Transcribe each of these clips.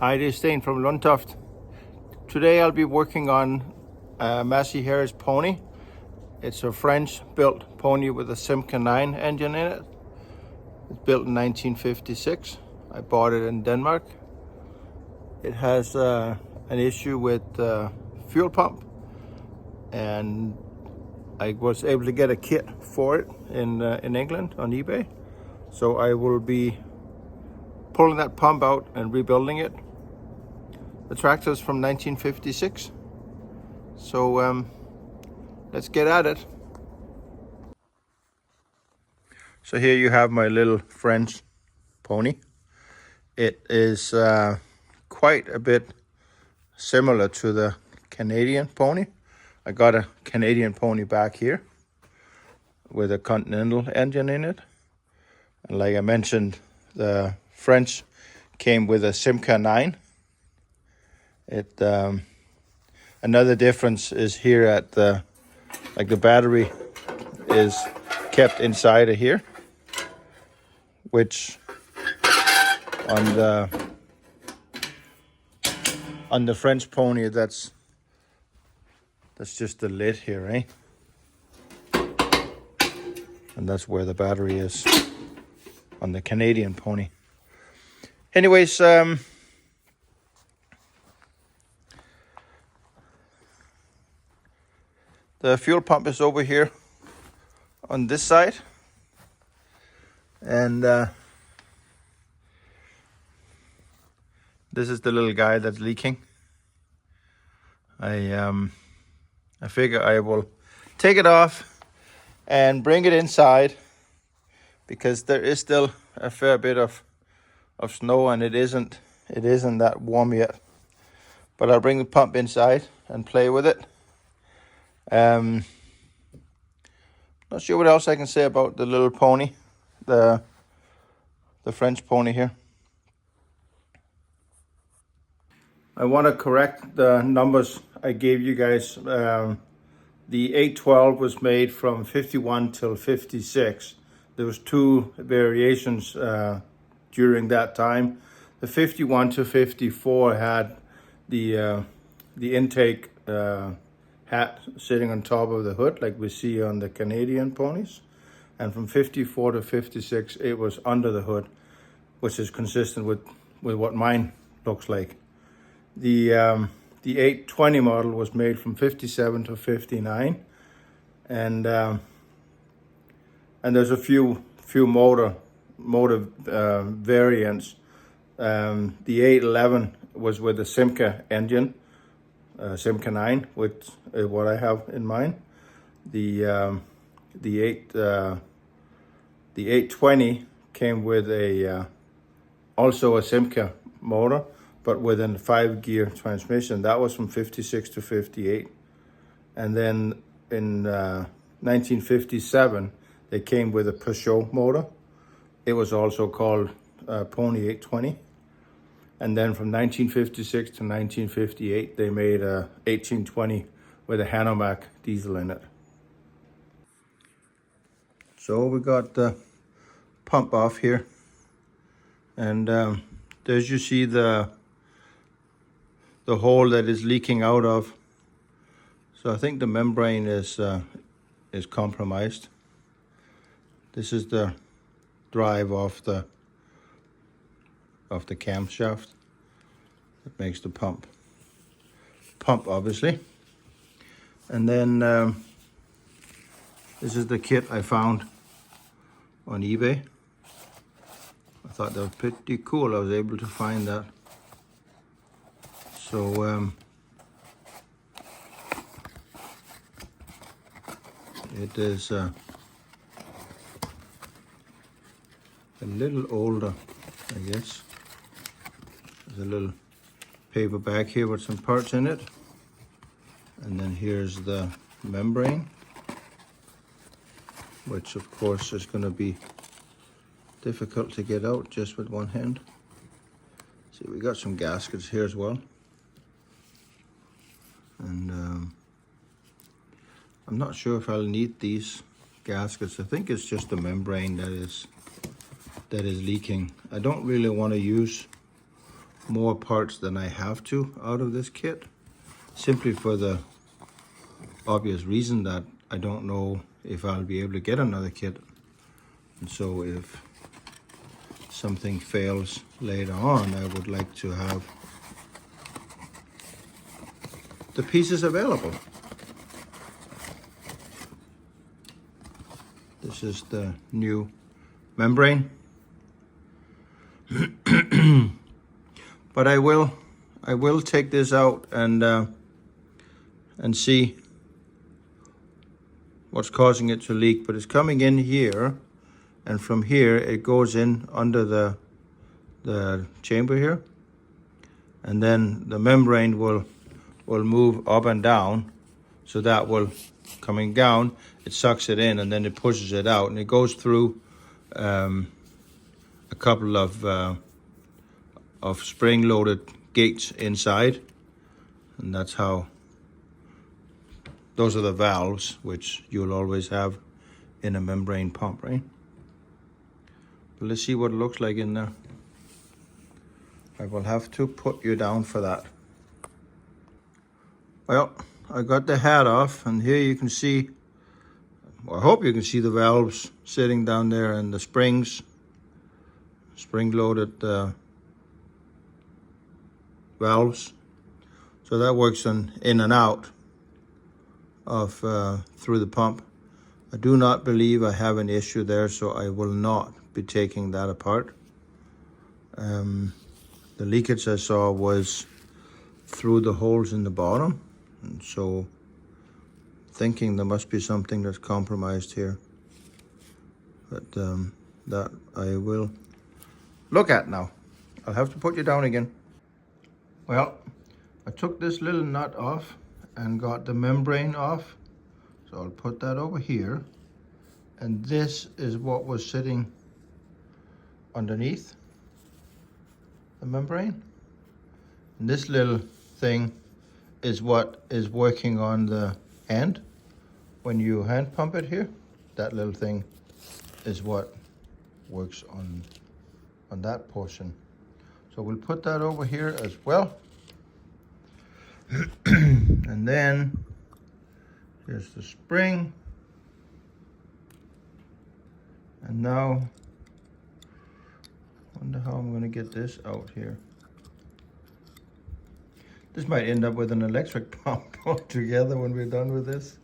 Hi, this is Steen from Låstrup. Today I'll be working on a Massey Harris Pony. It's a French-built pony with a Simca 9 engine in it. It's built in 1956. I bought it in Denmark. It has an issue with the fuel pump, and I was able to get a kit for it in England on eBay. So I will be pulling that pump out and rebuilding it. The tractor is from 1956. So let's get at it. So here you have my little French pony. It is quite a bit similar to the Canadian pony. I got a Canadian pony back here with a Continental engine in it. And like I mentioned, the French came with a Simca 9. Another difference is here at the battery is kept inside of here, which on the French pony that's just the lid here, right? And that's where the battery is on the Canadian pony. Anyways, the fuel pump is over here on this side, and this is the little guy that's leaking. I figure I will take it off and bring it inside, because there is still a fair bit of snow, and it isn't that warm yet. But I'll bring the pump inside and play with it. Not sure what else I can say about the little pony, the French pony here. I want to correct the numbers I gave you guys. The 812 was made from 51 till 56. There was two variations during that time. The 51 to 54 had the intake hat sitting on top of the hood, like we see on the Canadian ponies. And from 54 to 56, it was under the hood, which is consistent with what mine looks like. The 820 model was made from 57 to 59, and there's a few motor variants. The 811 was with the Simca engine, Simca 9, which is what I have in mind. The 820 came with also a Simca motor, but with a 5-gear transmission. That was from 56 to 58. And then in 1957, they came with a Peugeot motor. It was also called Pony 820. And then from 1956 to 1958, they made a 1820 with a Hanomag diesel in it. So we got the pump off here. And as you see, the hole that is leaking out of. So I think the membrane is compromised. This is the drive of the camshaft that makes the pump obviously. And then this is the kit I found on eBay. I thought that was pretty cool. I was able to find that. So it is a little older, I guess. There's a little paper bag here with some parts in it. And then here's the membrane, which of course is going to be difficult to get out just with one hand. See, we got some gaskets here as well. And I'm not sure if I'll need these gaskets. I think it's just the membrane that is leaking. I don't really want to use more parts than I have to out of this kit, simply for the obvious reason that I don't know if I'll be able to get another kit. And so if something fails later on, I would like to have the pieces available. This is the new membrane. But I will take this out and see what's causing it to leak. But it's coming in here, and from here it goes in under the chamber here, and then the membrane will move up and down. So that will, coming down, it sucks it in and then it pushes it out, and it goes through a couple of spring-loaded gates inside, and that's how. Those are the valves which you'll always have in a membrane pump, right? But let's see what it looks like in there. I will have to put you down for that. Well, I got the hat off, and here you can see, well, I hope you can see the valves sitting down there and the springs, spring-loaded valves. So that works in and out of through the pump. I do not believe I have an issue there, so I will not be taking that apart. The leakage I saw was through the holes in the bottom, and so thinking there must be something that's compromised here, but that I will look at now. I'll have to put you down again. Well, I took this little nut off and got the membrane off, so I'll put that over here, and this is what was sitting underneath the membrane, and this little thing is what is working on the hand. When you hand pump it here, that little thing is what works on that portion. So we'll put that over here as well. And then here's the spring. And now, wonder how I'm gonna get this out here. This might end up with an electric pump altogether when we're done with this.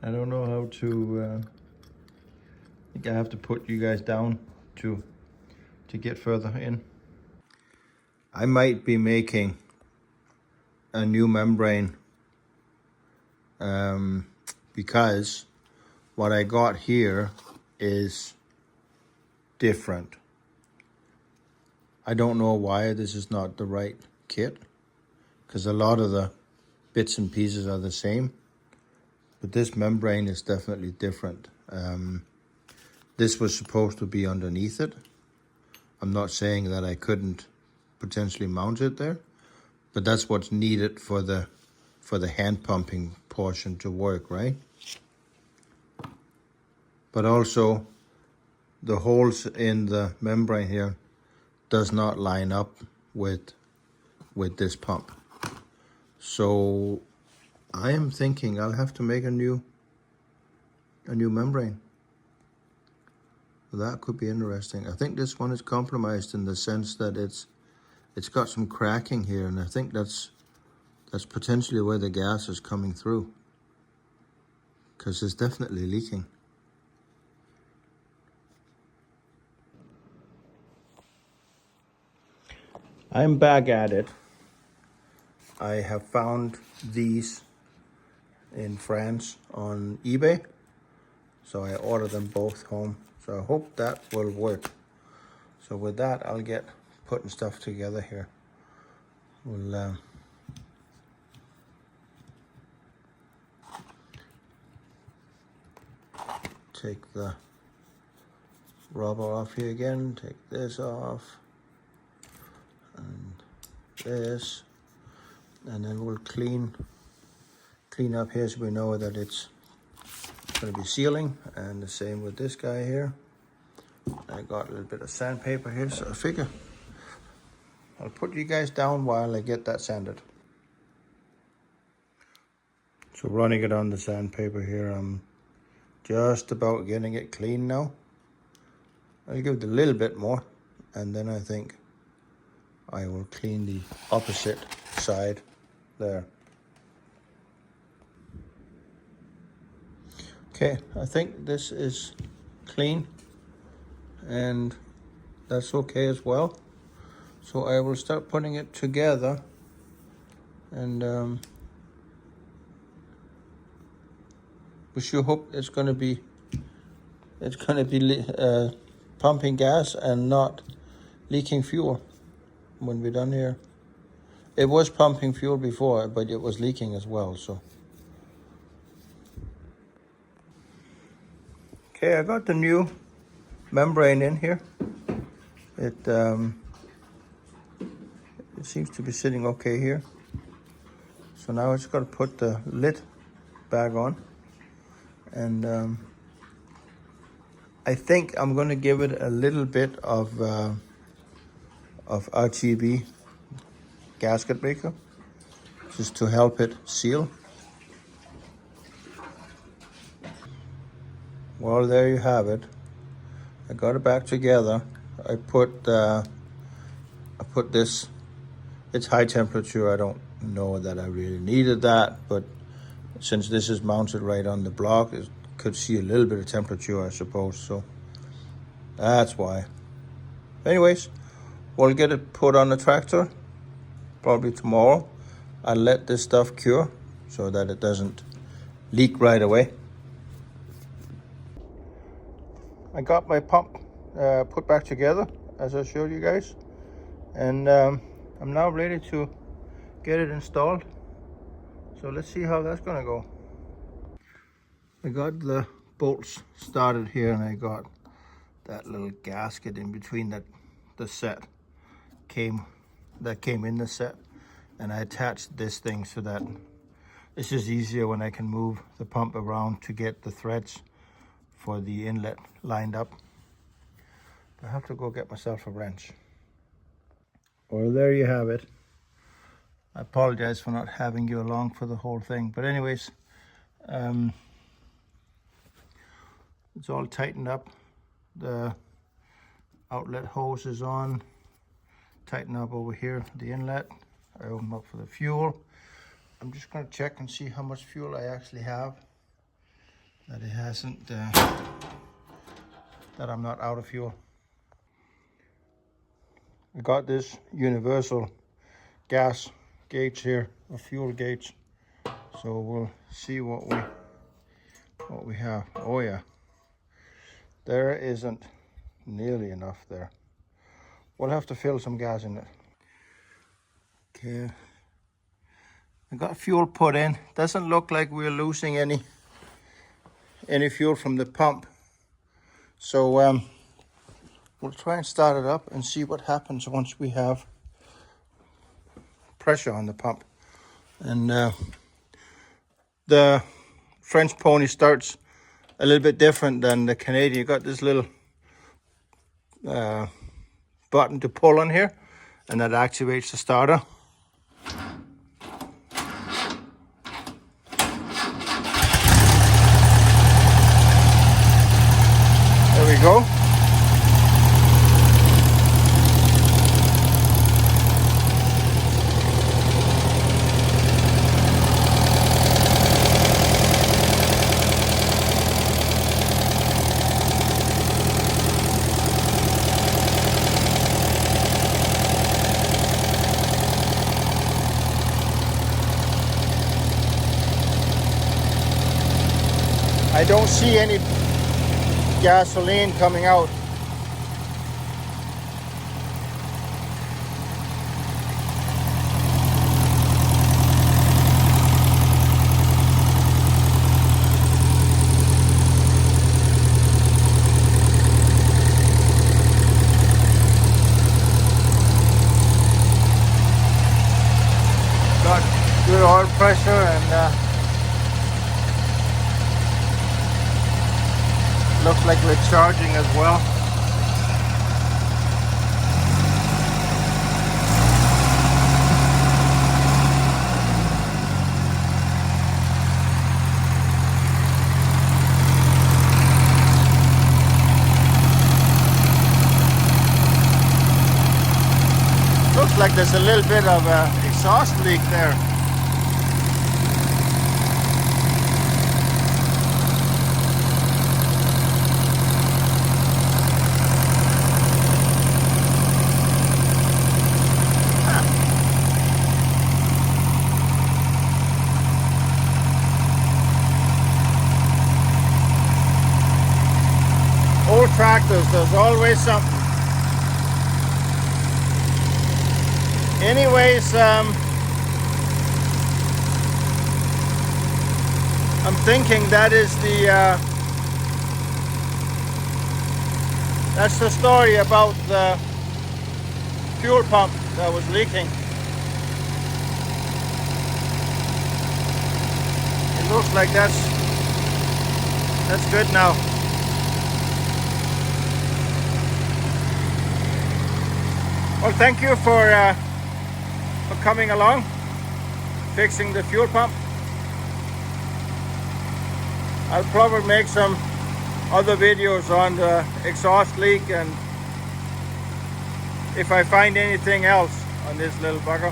I don't know how to, I think I have to put you guys down to get further in. I might be making a new membrane because what I got here is different. I don't know why this is not the right kit, because a lot of the bits and pieces are the same, but this membrane is definitely different. This was supposed to be underneath it. I'm not saying that I couldn't potentially mount it there, but that's what's needed for the hand pumping portion to work, right? But also the holes in the membrane here does not line up with this pump. So I am thinking I'll have to make a new membrane. That could be interesting. I think this one is compromised in the sense that it's got some cracking here, and I think that's potentially where the gas is coming through, because it's definitely leaking. I'm back at it. I have found these in France on eBay, so I ordered them both home. So I hope that will work. So with that, I'll get putting stuff together here. We'll take the rubber off here again, take this off, and this, and then we'll clean up here so we know that it's going to be sealing. And the same with this guy here. I got a little bit of sandpaper here, so I figure I'll put you guys down while I get that sanded. So running it on the sandpaper here, I'm just about getting it clean now. I'll give it a little bit more, and then I think I will clean the opposite side there. Okay, I think this is clean, and that's okay as well. So I will start putting it together, and we sure hope it's going to be pumping gas and not leaking fuel when we're done here. It was pumping fuel before, but it was leaking as well. So okay, I got the new membrane in here. It seems to be sitting okay here. So now I just got to put the lid back on, and I think I'm going to give it a little bit of RGB gasket maker just to help it seal. Well, there you have it. I got it back together. I put this. It's high temperature. I don't know that I really needed that, but since this is mounted right on the block, it could see a little bit of temperature, I suppose. So that's why. Anyways, we'll get it put on the tractor probably tomorrow. I'll let this stuff cure so that it doesn't leak right away. I got my pump put back together as I showed you guys, and I'm now ready to get it installed. So let's see how that's gonna go. I got the bolts started here, and I got that little gasket in between that came in the set, and I attached this thing so that it's just easier when I can move the pump around to get the threads for the inlet lined up. I have to go get myself a wrench. Well, there you have it. I apologize for not having you along for the whole thing, but anyways, it's all tightened up. The outlet hose is on. Tighten up over here the inlet. I open up for the fuel. I'm just going to check and see how much fuel I actually have, that it hasn't that I'm not out of fuel. I got this universal gas gauge here, a fuel gauge, so we'll see what we have. Oh yeah, there isn't nearly enough there. We'll have to fill some gas in it. Okay, I got fuel put in. Doesn't look like we're losing any fuel from the pump, so we'll try and start it up and see what happens once we have pressure on the pump. And the French pony starts a little bit different than the Canadian. You got this little button to pull on here, and that activates the starter. There we go. I don't see any gasoline coming out. Got good oil pressure, and looks like we're charging as well. looks like there's a little bit of a exhaust leak there. Old tractors, there's always something. Anyways, I'm thinking that is that's the story about the fuel pump that was leaking. It looks like that's good now. Well, thank you for coming along, fixing the fuel pump. I'll probably make some other videos on the exhaust leak and if I find anything else on this little bugger.